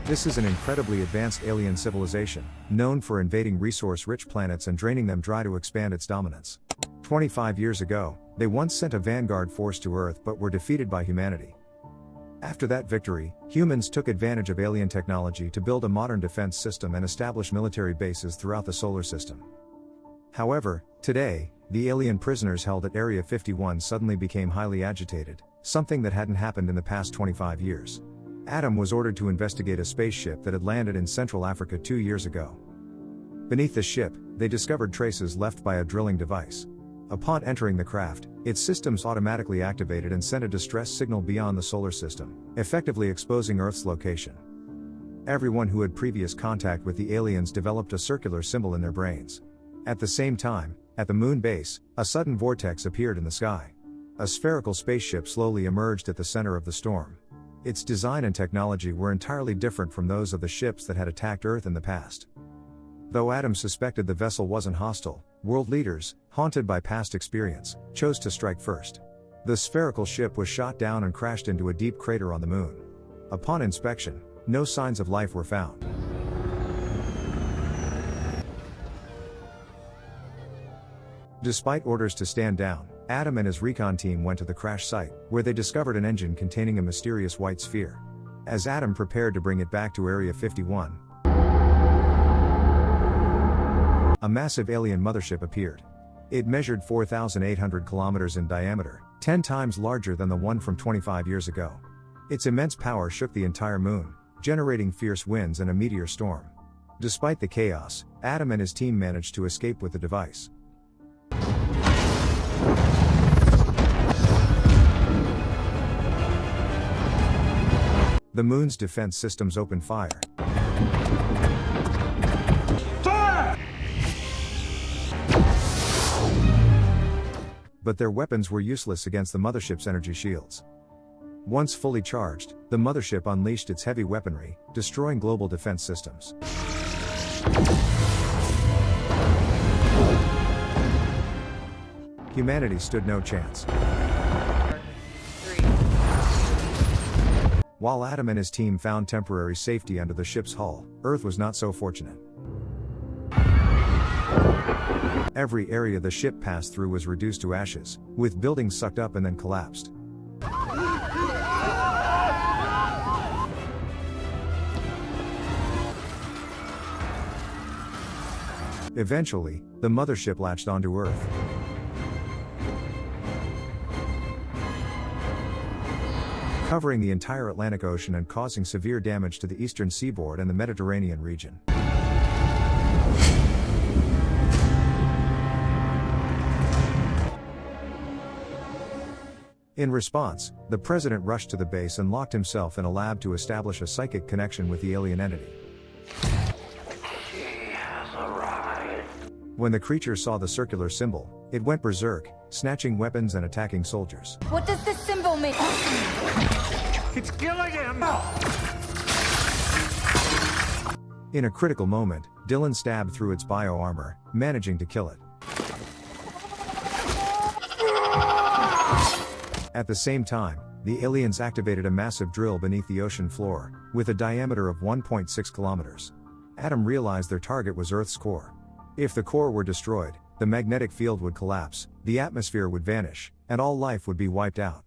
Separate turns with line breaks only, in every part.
This is an incredibly advanced alien civilization, known for invading resource-rich planets and draining them dry to expand its dominance. 25 years ago, they once sent a vanguard force to Earth but were defeated by humanity. After that victory, humans took advantage of alien technology to build a modern defense system and establish military bases throughout the solar system. However, today, the alien prisoners held at Area 51 suddenly became highly agitated, something that hadn't happened in the past 25 years. Adam was ordered to investigate a spaceship that had landed in Central Africa 2 years ago. Beneath the ship, they discovered traces left by a drilling device. Upon entering the craft, its systems automatically activated and sent a distress signal beyond the solar system, effectively exposing Earth's location. Everyone who had previous contact with the aliens developed a circular symbol in their brains. At the same time, at the moon base, a sudden vortex appeared in the sky. A spherical spaceship slowly emerged at the center of the storm. Its design and technology were entirely different from those of the ships that had attacked Earth in the past. Though Adam suspected the vessel wasn't hostile, world leaders, haunted by past experience, chose to strike first. The spherical ship was shot down and crashed into a deep crater on the moon. Upon inspection, no signs of life were found. Despite orders to stand down, Adam and his recon team went to the crash site, where they discovered an engine containing a mysterious white sphere. As Adam prepared to bring it back to Area 51, a massive alien mothership appeared. It measured 4,800 kilometers in diameter, 10 times larger than the one from 25 years ago. Its immense power shook the entire moon, generating fierce winds and a meteor storm. Despite the chaos, Adam and his team managed to escape with the device. The moon's defense systems opened fire. Fire! But their weapons were useless against the mothership's energy shields. Once fully charged, the mothership unleashed its heavy weaponry, destroying global defense systems. Humanity stood no chance. While Adam and his team found temporary safety under the ship's hull, Earth was not so fortunate. Every area the ship passed through was reduced to ashes, with buildings sucked up and then collapsed. Eventually, the mothership latched onto Earth. Covering the entire Atlantic Ocean and causing severe damage to the eastern seaboard and the Mediterranean region. In response, the president rushed to the base and locked himself in a lab to establish a psychic connection with the alien entity.
She has arrived.
When the creature saw the circular symbol, it went berserk, snatching weapons and attacking soldiers.
What does this symbol mean?
It's killing him!
In a critical moment, Dylan stabbed through its bio-armor, managing to kill it. At the same time, the aliens activated a massive drill beneath the ocean floor, with a diameter of 1.6 kilometers. Adam realized their target was Earth's core. If the core were destroyed, the magnetic field would collapse, the atmosphere would vanish, and all life would be wiped out.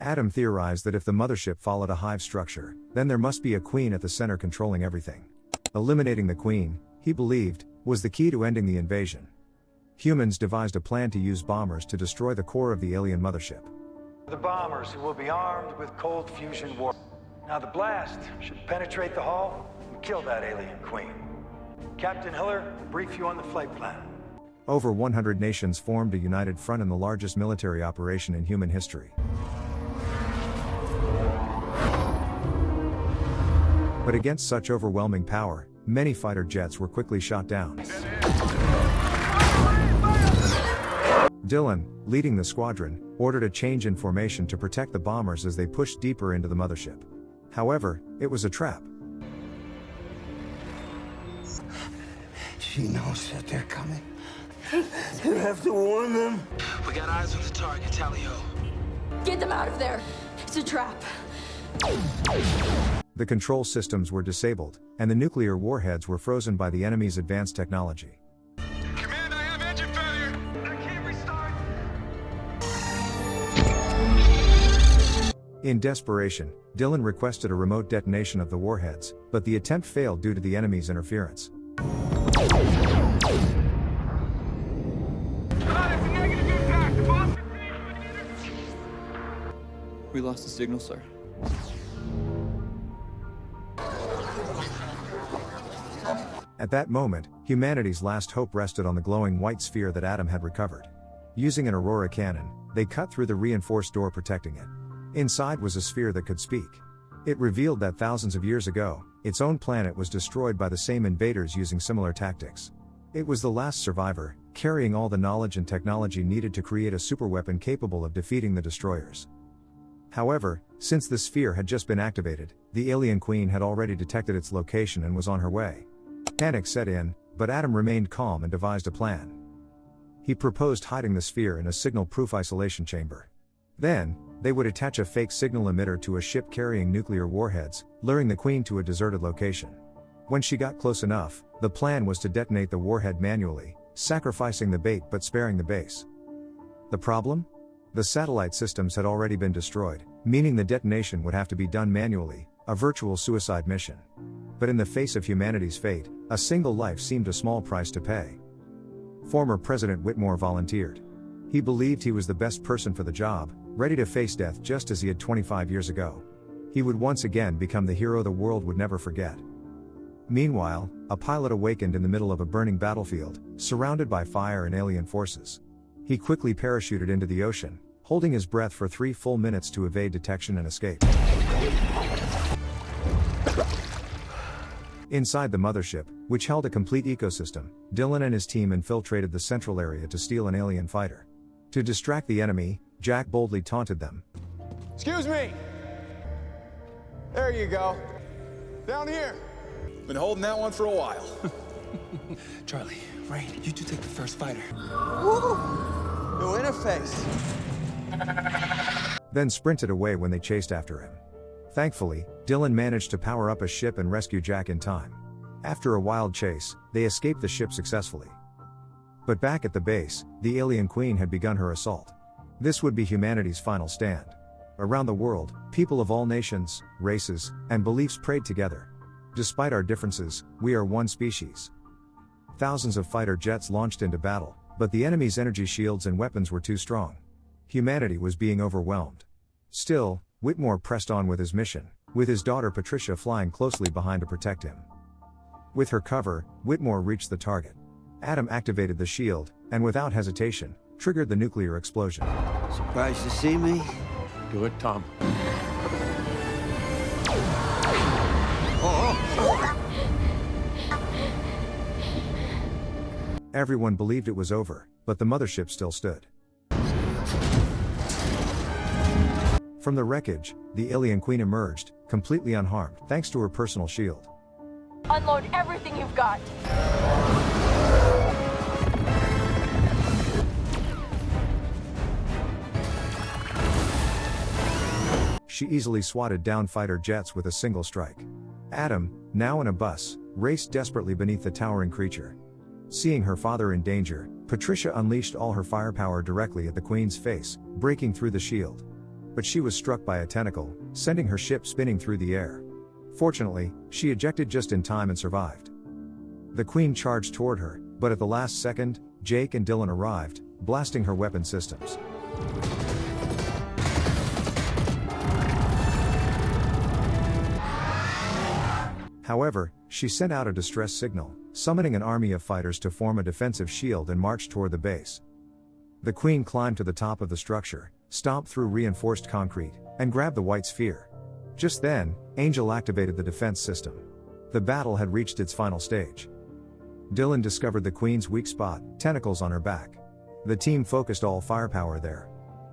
Adam theorized that if the mothership followed a hive structure, then there must be a queen at the center controlling everything. Eliminating the queen, he believed, was the key to ending the invasion. Humans devised a plan to use bombers to destroy the core of the alien mothership.
The bombers who will be armed with cold fusion war. Now the blast should penetrate the hull and kill that alien queen. Captain Hiller will brief you on the flight plan.
Over 100 nations formed a united front in the largest military operation in human history. But against such overwhelming power, many fighter jets were quickly shot down. Dylan, leading the squadron, ordered a change in formation to protect the bombers as they pushed deeper into the mothership. However, it was a trap.
She knows that they're coming. You have to warn them.
We got eyes on the target, Talio.
Get them out of there. It's a trap.
The control systems were disabled, and the nuclear warheads were frozen by the enemy's advanced technology.
Command, I have engine failure. I can't restart.
In desperation, Dylan requested a remote detonation of the warheads, but the attempt failed due to the enemy's interference.
We lost the signal, sir.
At that moment, humanity's last hope rested on the glowing white sphere that Adam had recovered. Using an Aurora cannon, they cut through the reinforced door protecting it. Inside was a sphere that could speak. It revealed that thousands of years ago, its own planet was destroyed by the same invaders using similar tactics. It was the last survivor, carrying all the knowledge and technology needed to create a superweapon capable of defeating the destroyers. However, since the sphere had just been activated, the alien queen had already detected its location and was on her way. Panic set in, but Adam remained calm and devised a plan. He proposed hiding the sphere in a signal-proof isolation chamber. Then, they would attach a fake signal emitter to a ship carrying nuclear warheads, luring the queen to a deserted location. When she got close enough, the plan was to detonate the warhead manually, sacrificing the bait but sparing the base. The problem? The satellite systems had already been destroyed, meaning the detonation would have to be done manually, a virtual suicide mission. But in the face of humanity's fate, a single life seemed a small price to pay. Former President Whitmore volunteered. He believed he was the best person for the job, ready to face death just as he had 25 years ago. He would once again become the hero the world would never forget. Meanwhile, a pilot awakened in the middle of a burning battlefield, surrounded by fire and alien forces. He quickly parachuted into the ocean, holding his breath for 3 full minutes to evade detection and escape. Inside the mothership, which held a complete ecosystem, Dylan and his team infiltrated the central area to steal an alien fighter. To distract the enemy, Jack boldly taunted them.
Excuse me! There you go. Down here.
Been holding that one for a while.
Charlie, Rain, you two take the first fighter.
Woo! New interface.
Then sprinted away when they chased after him. Thankfully, Dylan managed to power up a ship and rescue Jack in time. After a wild chase, they escaped the ship successfully. But back at the base, the alien queen had begun her assault. This would be humanity's final stand. Around the world, people of all nations, races, and beliefs prayed together. Despite our differences, we are one species. Thousands of fighter jets launched into battle, but the enemy's energy shields and weapons were too strong. Humanity was being overwhelmed. Still, Whitmore pressed on with his mission, with his daughter Patricia flying closely behind to protect him. With her cover, Whitmore reached the target. Adam activated the shield, and without hesitation, triggered the nuclear explosion.
Surprised to see me?
Do it, Tom.
Everyone believed it was over, but the mothership still stood. From the wreckage, the alien queen emerged, completely unharmed, thanks to her personal shield.
Unload everything you've got.
She easily swatted down fighter jets with a single strike. Adam, now in a bus, raced desperately beneath the towering creature. Seeing her father in danger, Patricia unleashed all her firepower directly at the queen's face, breaking through the shield. But she was struck by a tentacle, sending her ship spinning through the air. Fortunately, she ejected just in time and survived. The queen charged toward her, but at the last second, Jake and Dylan arrived, blasting her weapon systems. However, she sent out a distress signal, summoning an army of fighters to form a defensive shield and march toward the base. The queen climbed to the top of the structure, stomped through reinforced concrete, and grabbed the white sphere. Just then, Angel activated the defense system. The battle had reached its final stage. Dylan discovered the queen's weak spot, tentacles on her back. The team focused all firepower there.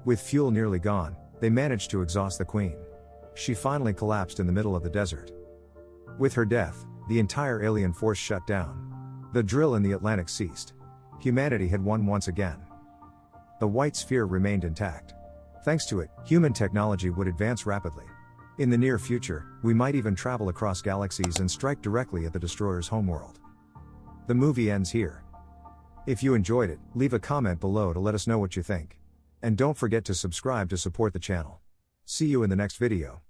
With fuel nearly gone, they managed to exhaust the queen. She finally collapsed in the middle of the desert. With her death, the entire alien force shut down. The drill in the Atlantic ceased. Humanity had won once again. The white sphere remained intact. Thanks to it, human technology would advance rapidly. In the near future, we might even travel across galaxies and strike directly at the destroyer's homeworld. The movie ends here. If you enjoyed it, leave a comment below to let us know what you think. And don't forget to subscribe to support the channel. See you in the next video.